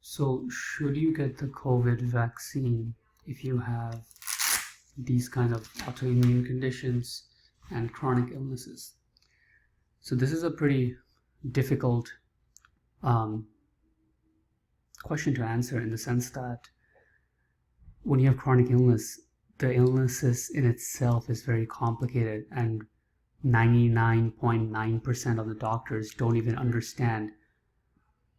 So, should you get the COVID vaccine if you have these kind of autoimmune conditions and chronic illnesses? So, this is a pretty difficult um, question to answer in the sense that when you have chronic illness, the illnesses in itself is very complicated, and 99.9% of the doctors don't even understand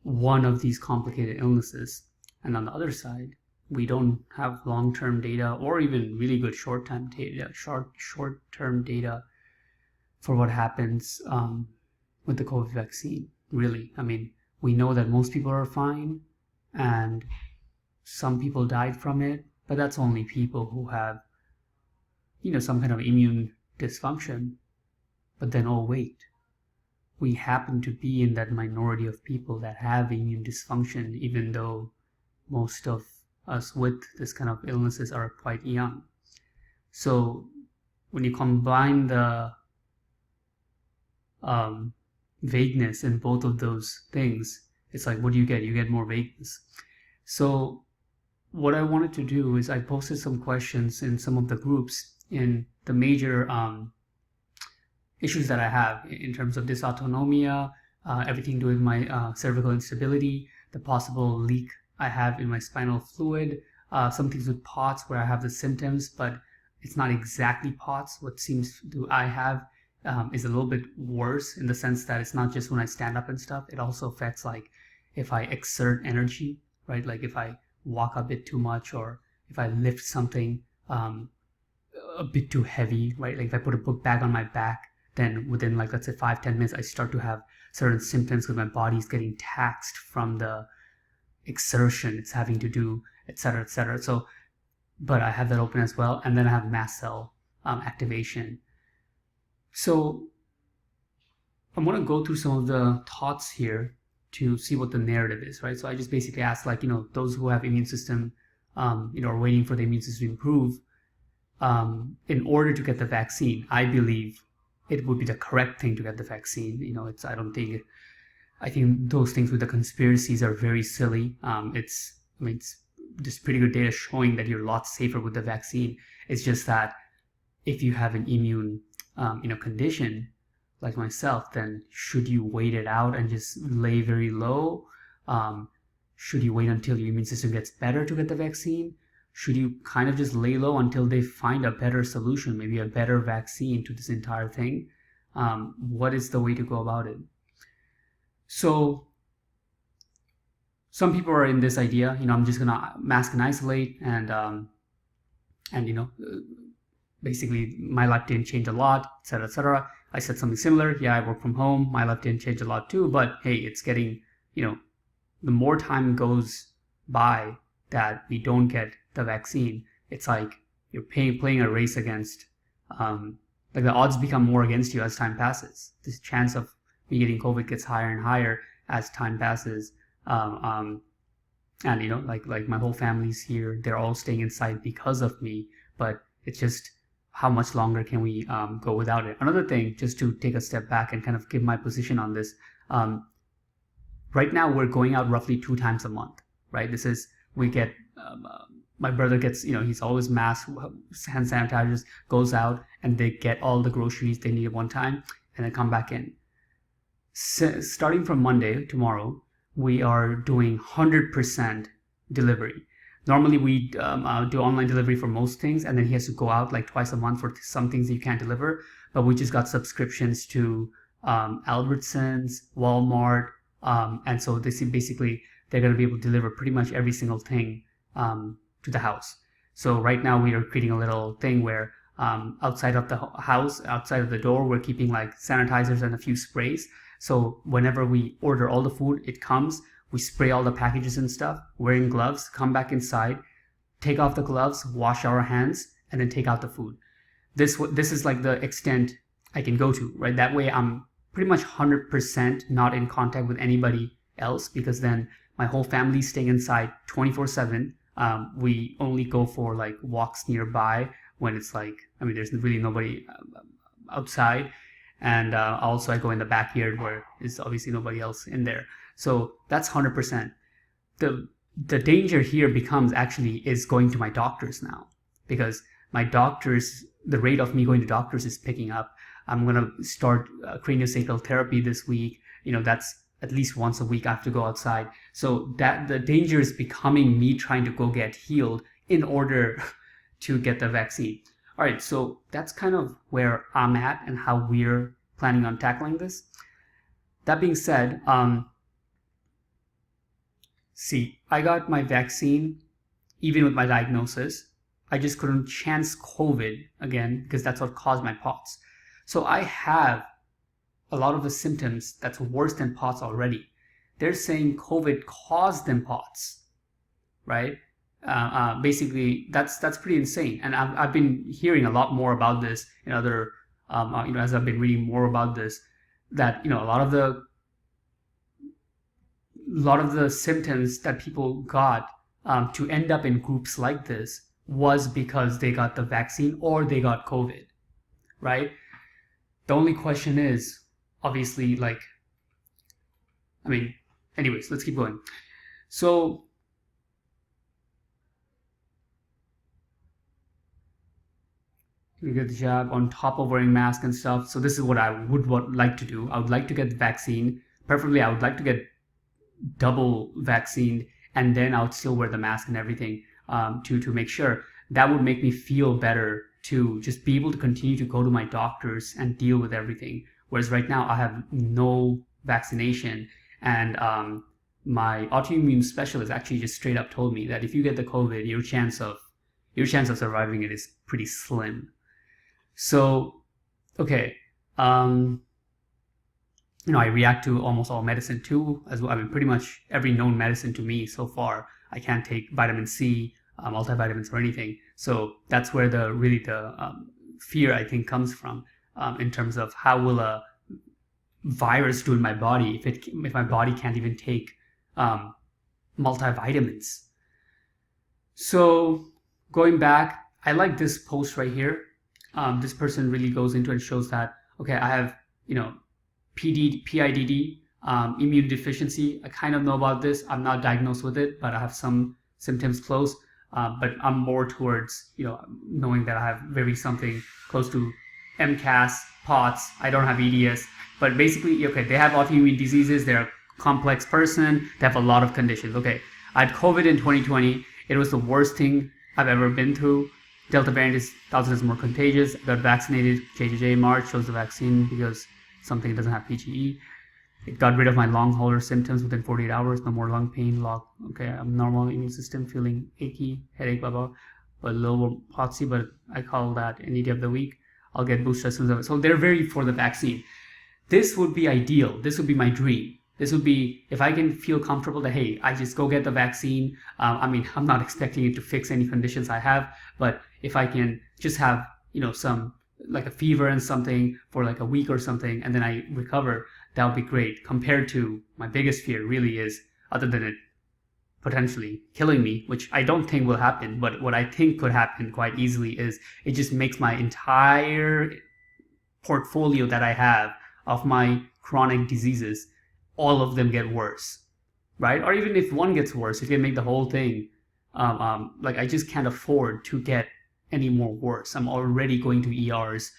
one of these complicated illnesses. And on the other side, we don't have long-term data or even really good short-term data for what happens with the COVID vaccine. Really, I mean, we know that most people are fine, and some people died from it, but that's only people who have, some kind of immune dysfunction. But then, oh wait, we happen to be in that minority of people that have immune dysfunction, even though most of us with this kind of illnesses are quite young. So when you combine the vagueness in both of those things, it's like, what do you get? You get more vagueness. So what I wanted to do is I posted some questions in some of the groups in the major issues that I have in terms of dysautonomia, everything to do with my cervical instability, the possible leak I have in my spinal fluid, some things with POTS where I have the symptoms, but it's not exactly POTS. What seems to I have is a little bit worse in the sense that it's not just when I stand up and stuff. It also affects like if I exert energy, right? Like if I walk a bit too much or if I lift something a bit too heavy, right? Like if I put a book bag on my back, then within like, let's say 5-10 minutes, I start to have certain symptoms because my body's getting taxed from the exertion it's having to do, etc., etc. So, but I have that open as well. And then I have mast cell activation. So I'm going to go through some of the thoughts here to see what the narrative is, right? So I just basically asked, like, those who have immune system, are waiting for the immune system to improve in order to get the vaccine. I believe it would be the correct thing to get the vaccine. I think those things with the conspiracies are very silly. It's just pretty good data showing that you're a lot safer with the vaccine. It's just that if you have an immune, condition like myself, then should you wait it out and just lay very low? Should you wait until your immune system gets better to get the vaccine? Should you kind of just lay low until they find a better solution, maybe a better vaccine to this entire thing? What is the way to go about it? So some people are in this idea, I'm just gonna mask and isolate, and basically my life didn't change a lot, etc., etc. I said something similar. Yeah, I work from home. My life didn't change a lot too, but hey, it's getting, the more time goes by that we don't get the vaccine, it's like you're playing a race against, like the odds become more against you as time passes. This chance of me getting COVID gets higher and higher as time passes. And like my whole family's here. They're all staying inside because of me, but it's just how much longer can we go without it? Another thing, just to take a step back and kind of give my position on this. Right now, we're going out roughly 2 times a month, right? We get, my brother gets, he's always masked, hand sanitizers, goes out, and they get all the groceries they need at one time, and then come back in. Starting from Monday, tomorrow, we are doing 100% delivery. Normally we do online delivery for most things, and then he has to go out like twice a month for some things that you can't deliver. But we just got subscriptions to Albertsons, Walmart, and so basically they're going to be able to deliver pretty much every single thing to the house. So right now we are creating a little thing where outside of the house, outside of the door, we're keeping like sanitizers and a few sprays. So whenever we order all the food, it comes, we spray all the packages and stuff, wearing gloves, come back inside, take off the gloves, wash our hands, and then take out the food. This is like the extent I can go to, right? That way I'm pretty much 100% not in contact with anybody else, because then my whole family's staying inside 24/7. We only go for like walks nearby when it's like, there's really nobody outside. And also I go in the backyard where there's obviously nobody else in there. So that's 100%. the danger here becomes actually is going to my doctors now, because the rate of me going to doctors is picking up. I'm going to start craniosacral therapy this week. That's at least once a week I have to go outside. So that the danger is becoming me trying to go get healed in order to get the vaccine. All right, so that's kind of where I'm at and how we're planning on tackling this. That being said, see, I got my vaccine even with my diagnosis. I just couldn't chance COVID again because that's what caused my POTS. So I have a lot of the symptoms that's worse than POTS already. They're saying COVID caused them POTS, right? Basically, that's pretty insane. And I've been hearing a lot more about this in other, as I've been reading more about this, that a lot of the symptoms that people got to end up in groups like this was because they got the vaccine or they got COVID, right? The only question is, obviously, anyways, let's keep going. So you get the jab on top of wearing mask and stuff. So this is what I would like to do. I would like to get the vaccine. Preferably, I would like to get double vaccinated, and then I would still wear the mask and everything to make sure. That would make me feel better to just be able to continue to go to my doctors and deal with everything. Whereas right now I have no vaccination, and my autoimmune specialist actually just straight up told me that if you get the COVID, your chance of surviving it is pretty slim. So, okay, I react to almost all medicine too, as well. Pretty much every known medicine to me so far. I can't take vitamin C, multivitamins or anything. So that's where the fear, I think, comes from, in terms of how will a virus do in my body if my body can't even take multivitamins. So going back, I like this post right here. This person really goes into it and shows that, okay, I have, PIDD, immune deficiency. I kind of know about this. I'm not diagnosed with it, but I have some symptoms close. But I'm more towards, knowing that I have very something close to MCAS, POTS. I don't have EDS, but basically, okay, they have autoimmune diseases. They're a complex person. They have a lot of conditions. Okay, I had COVID in 2020. It was the worst thing I've ever been through. Delta variant is 1,000 times more contagious. I got vaccinated. JJJ March chose the vaccine because something doesn't have PGE. It got rid of my long hauler symptoms within 48 hours. No more lung pain. Okay, I'm normal immune system, feeling achy, headache, blah, blah, but a little potsy, but I call that any day of the week. I'll get boosted as soon as I... So they're very for the vaccine. This would be ideal. This would be my dream. This would be, if I can feel comfortable that, hey, I just go get the vaccine. I'm not expecting it to fix any conditions I have, but if I can just have, some, like a fever and something for like a week or something, and then I recover, that would be great. Compared to my biggest fear really is, other than it potentially killing me, which I don't think will happen, but what I think could happen quite easily is it just makes my entire portfolio that I have of my chronic diseases, all of them get worse, right? Or even if one gets worse, it can make the whole thing, I just can't afford to get any more worse. I'm already going to ERs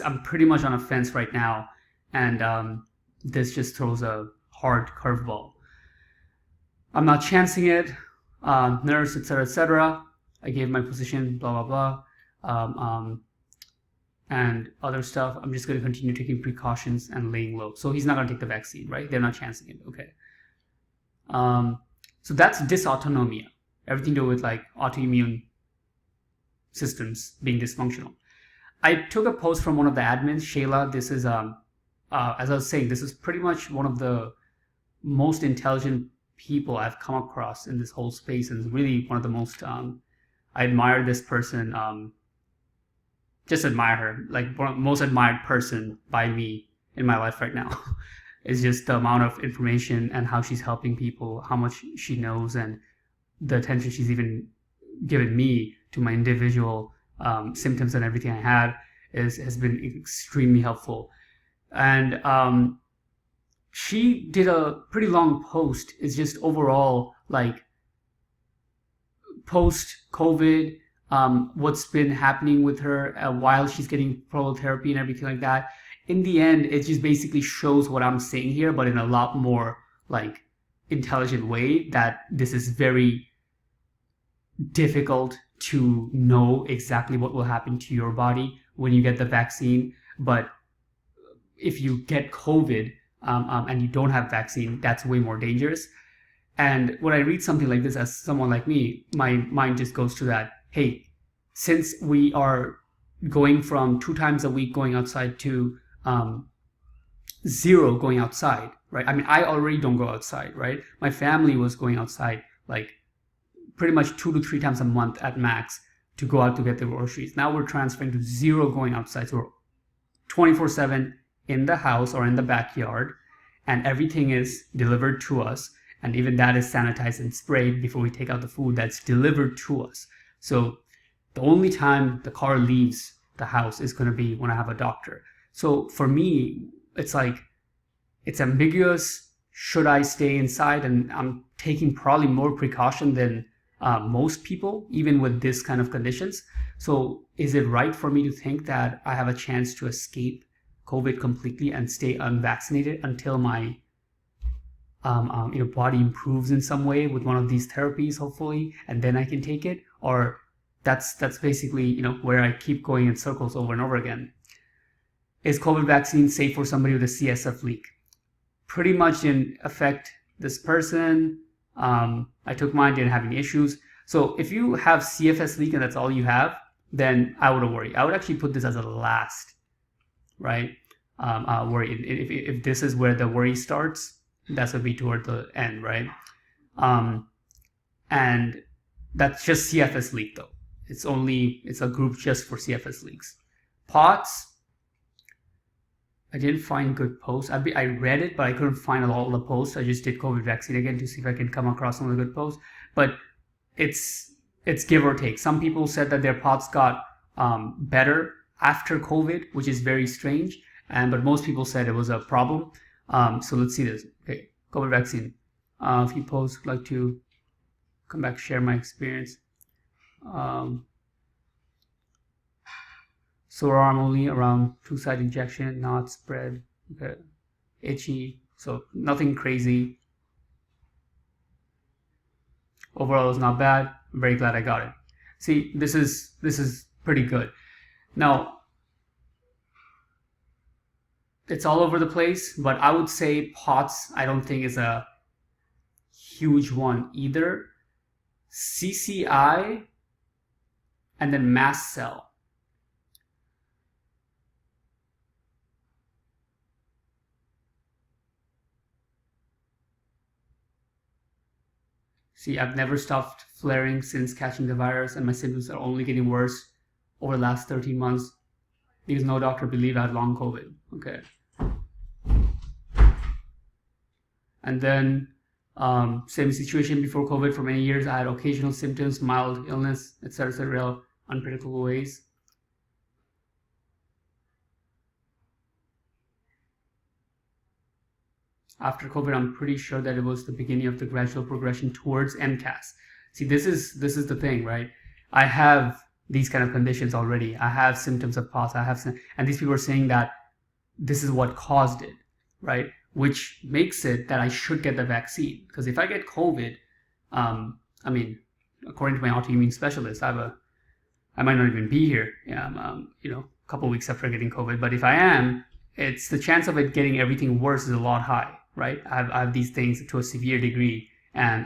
I'm pretty much on a fence right now, and this just throws a hard curveball. I'm not chancing it. Nurse, etc., etc. I gave my position, blah blah blah, and other stuff. I'm just going to continue taking precautions and laying low. So he's not going to take the vaccine, right? They're not chancing it. Okay. So that's dysautonomia. Everything to do with like autoimmune systems being dysfunctional. I took a post from one of the admins, Shayla. This is, as I was saying, this is pretty much one of the most intelligent people I've come across in this whole space, and really one of the most, I admire this person, just admire her, like one of the most admired person by me in my life right now. Is just the amount of information and how she's helping people, how much she knows, and the attention she's even given me to my individual symptoms and everything I had has been extremely helpful. And she did a pretty long post. It's just overall like post COVID, what's been happening with her while she's getting prolotherapy and everything like that. In the end, it just basically shows what I'm saying here, but in a lot more like intelligent way, that this is very difficult to know exactly what will happen to your body when you get the vaccine. But if you get COVID and you don't have vaccine, that's way more dangerous. And when I read something like this, as someone like me, my mind just goes to that, hey, since we are going from 2 times a week going outside to 0 going outside, right? I mean, I already don't go outside, right? My family was going outside like pretty much 2 to 3 times a month at max to go out to get the groceries. Now we're transferring to 0 going outside. So we're 24/7 in the house or in the backyard, and everything is delivered to us. And even that is sanitized and sprayed before we take out the food that's delivered to us. So the only time the car leaves the house is going to be when I have a doctor. So for me, it's like, it's ambiguous. Should I stay inside? And I'm taking probably more precaution than most people, even with this kind of conditions. So is it right for me to think that I have a chance to escape COVID completely and stay unvaccinated until my body improves in some way with one of these therapies, hopefully, and then I can take it? Or that's basically where I keep going in circles over and over again. Is COVID vaccine safe for somebody with a CSF leak? Pretty much didn't affect this person. I took mine, didn't have any issues. So if you have CFS leak and that's all you have, then I wouldn't worry. I would actually put this as a last, right? Worry. If this is where the worry starts, that would be toward the end, right? And that's just CFS leak though. It's a group just for CFS leaks. POTS, I didn't find good posts. I read it, but I couldn't find all the posts. I just did COVID vaccine again to see if I can come across some of the good posts. But it's give or take. Some people said that their POTS got better after COVID, which is very strange. But most people said it was a problem. So let's see this. Okay, COVID vaccine. A few posts, like to come back, share my experience. Sore arm only, around 2-site injection, not spread. Okay, itchy. So nothing crazy. Overall, it's not bad. I'm very glad I got it. See, this is pretty good. Now, it's all over the place, but I would say POTS, I don't think is a huge one either. CCI and then mast cell. See, I've never stopped flaring since catching the virus, and my symptoms are only getting worse over the last 13 months because no doctor believed I had long COVID. Okay. And then same situation before COVID. For many years, I had occasional symptoms, mild illness, etc., real unpredictable ways. After COVID, I'm pretty sure that it was the beginning of the gradual progression towards MCAS. See, this is the thing, right? I have these kind of conditions already. I have symptoms of POTS. And these people are saying that this is what caused it, right? Which makes it that I should get the vaccine. Because if I get COVID, I mean, according to my autoimmune specialist, I might not even be here, a couple of weeks after getting COVID. But if I am, it's the chance of it getting everything worse is a lot high, right? I have these things to a severe degree, and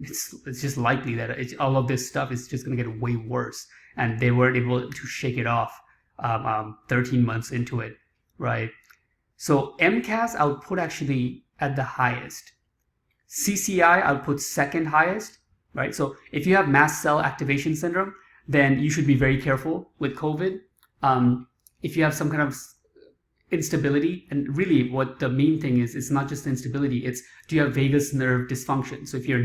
it's just likely that all of this stuff is just going to get way worse. And they weren't able to shake it off 13 months into it, right? So MCAS I would put actually at the highest. CCI I would put second highest, right? So if you have mast cell activation syndrome, then you should be very careful with COVID. If you have some kind of instability, and really what the main thing is, it's not just instability, it's do you have vagus nerve dysfunction? So if your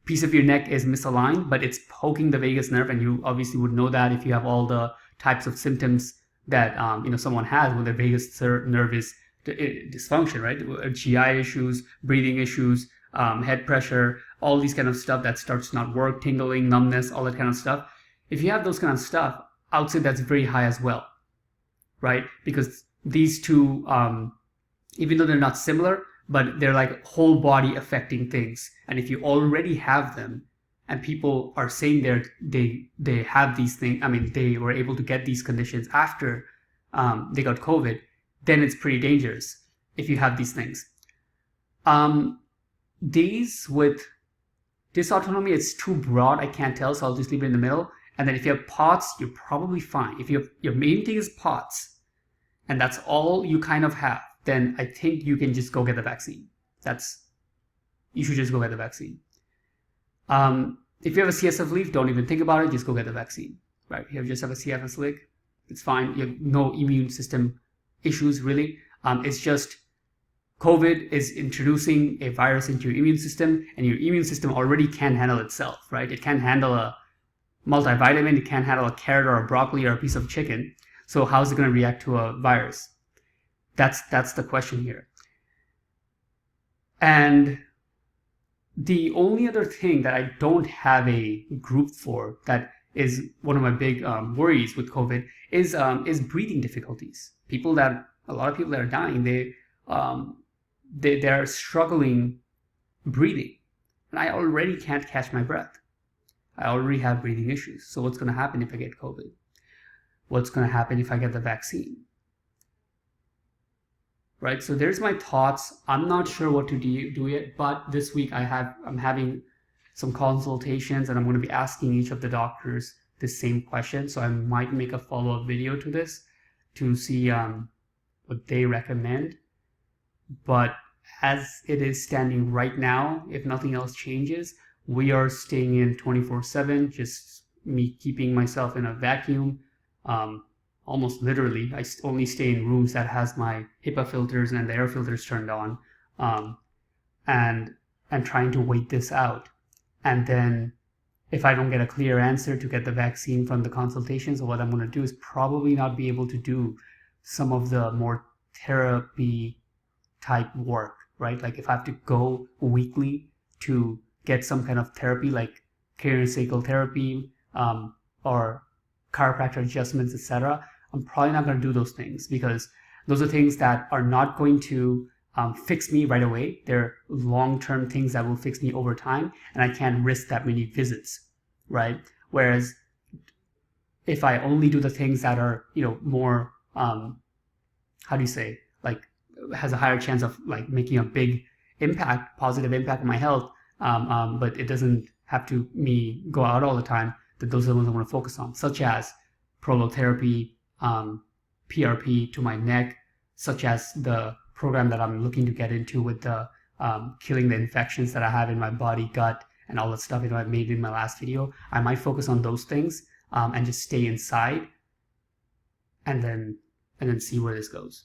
piece of your neck is misaligned, but it's poking the vagus nerve, and you obviously would know that if you have all the types of symptoms that someone has when their vagus nerve is dysfunction, right? GI issues, breathing issues, head pressure, all these kind of stuff that starts to not work, tingling, numbness, all that kind of stuff. If you have those kind of stuff, I would say that's very high as well, right? Because these two, even though they're not similar, but they're like whole body affecting things. And if you already have them, and people are saying they have these things, I mean, they were able to get these conditions after they got COVID, then it's pretty dangerous if you have these things. These with dysautonomy, it's too broad, I can't tell, so I'll just leave it in the middle. And then if you have POTS, you're probably fine. If your main thing is POTS, and that's all you kind of have, then I think you can just go get the vaccine. You should just go get the vaccine. If you have a CSF leak, don't even think about it, just go get the vaccine, right? If you just have a CSF leak, it's fine. You have no immune system issues, really. It's just COVID is introducing a virus into your immune system, and your immune system already can't handle itself, right? It can't handle a multivitamin, it can't handle a carrot or a broccoli or a piece of chicken. So how is it going to react to a virus? That's the question here. And the only other thing that I don't have a group for, that is one of my big worries with COVID, is breathing difficulties. A lot of people that are dying, they're struggling breathing, and I already can't catch my breath. I already have breathing issues. So what's going to happen if I get COVID? What's going to happen if I get the vaccine? Right? So there's my thoughts. I'm not sure what to do yet, but this week I'm having some consultations, and I'm going to be asking each of the doctors the same question. So I might make a follow-up video to this to see what they recommend. But as it is standing right now, if nothing else changes, we are staying in 24/7, just me keeping myself in a vacuum. Almost literally, I only stay in rooms that has my HEPA filters and the air filters turned on, and trying to wait this out. And then if I don't get a clear answer to get the vaccine from the consultations, what I'm going to do is probably not be able to do some of the more therapy type work, right? Like if I have to go weekly to get some kind of therapy, like craniosacral therapy, or chiropractor adjustments, etc., I'm probably not going to do those things, because those are things that are not going to fix me right away. They're long-term things that will fix me over time, and I can't risk that many visits, right? Whereas if I only do the things that are, more, like has a higher chance of like making a big impact, positive impact on my health, but it doesn't have to me go out all the time, that those are the ones I want to focus on, such as prolotherapy, PRP to my neck, such as the program that I'm looking to get into with the killing the infections that I have in my body, gut, and all that stuff I made in my last video. I might focus on those things and just stay inside, and then see where this goes.